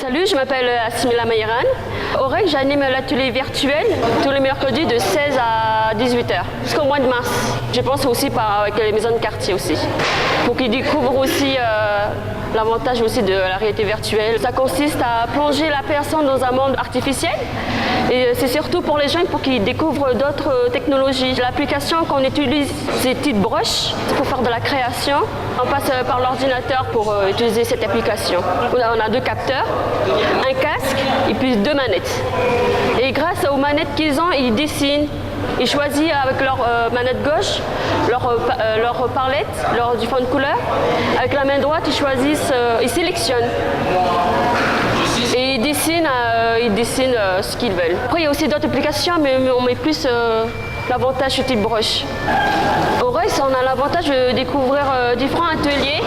Salut, je m'appelle Asmila Maïran. Au REC, j'anime l'atelier virtuel tous les mercredis de 16 à 18 heures jusqu'au mois de mars. Je pense aussi avec les maisons de quartier aussi, pour qu'ils découvrent aussi l'avantage aussi de la réalité virtuelle. Ça consiste à plonger la personne dans un monde artificiel et c'est surtout pour les jeunes pour qu'ils découvrent d'autres technologies. L'application qu'on utilise, c'est TittBrush pour faire de la création. On passe par l'ordinateur pour utiliser cette application. On a 2 capteurs, un casque et puis 2 manettes. Et grâce aux manettes qu'ils ont, ils dessinent. Ils choisissent avec leur manette gauche, leur palette, leurs différentes couleurs. Avec la main droite, ils choisissent, ils sélectionnent. Et ils dessinent ce qu'ils veulent. Après, il y a aussi d'autres applications, mais on met plus l'avantage sur TittBrush. Au REC, on a l'avantage de découvrir différents ateliers.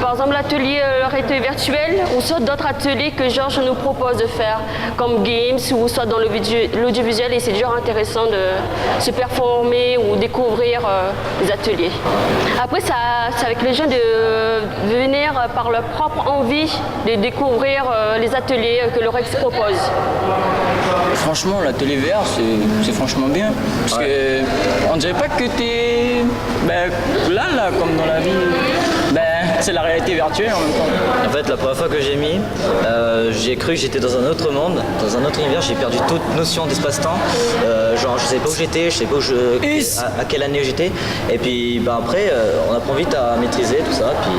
Par exemple, l'atelier réalité virtuelle ou soit d'autres ateliers que Georges nous propose de faire, comme Games ou soit dans l'audiovisuel. Et c'est toujours intéressant de se performer ou découvrir les ateliers. Après, c'est avec les jeunes de venir par leur propre envie de découvrir les ateliers que le REC propose. Franchement, l'atelier VR, c'est franchement bien. Parce qu'on dirait pas que t'es là, comme dans la vie. C'est la réalité virtuelle en même temps. En fait, la première fois que j'ai mis, j'ai cru que j'étais dans un autre monde, dans un autre univers. J'ai perdu toute notion d'espace-temps. Genre, je savais pas où j'étais, je savais pas à quelle année j'étais. Et puis après, on apprend vite à maîtriser tout ça. Puis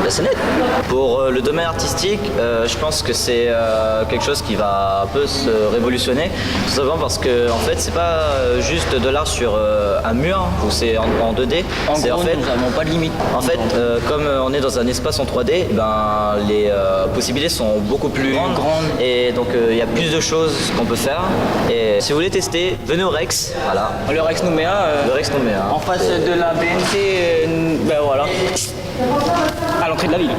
c'est net. Pour le domaine artistique, je pense que c'est quelque chose qui va un peu se révolutionner. Tout simplement parce que en fait, c'est pas juste de l'art sur un mur où c'est en 2D. En fait, nous n'avons pas de limite. En fait, comme on est dans un espace en 3D, les possibilités sont beaucoup plus grandes et donc il y a plus de choses qu'on peut faire. Et si vous voulez tester, venez au Rex. Voilà. Le Rex Nouméa. Le Rex Nouméa. En face de la BNC, voilà. À l'entrée de la ville.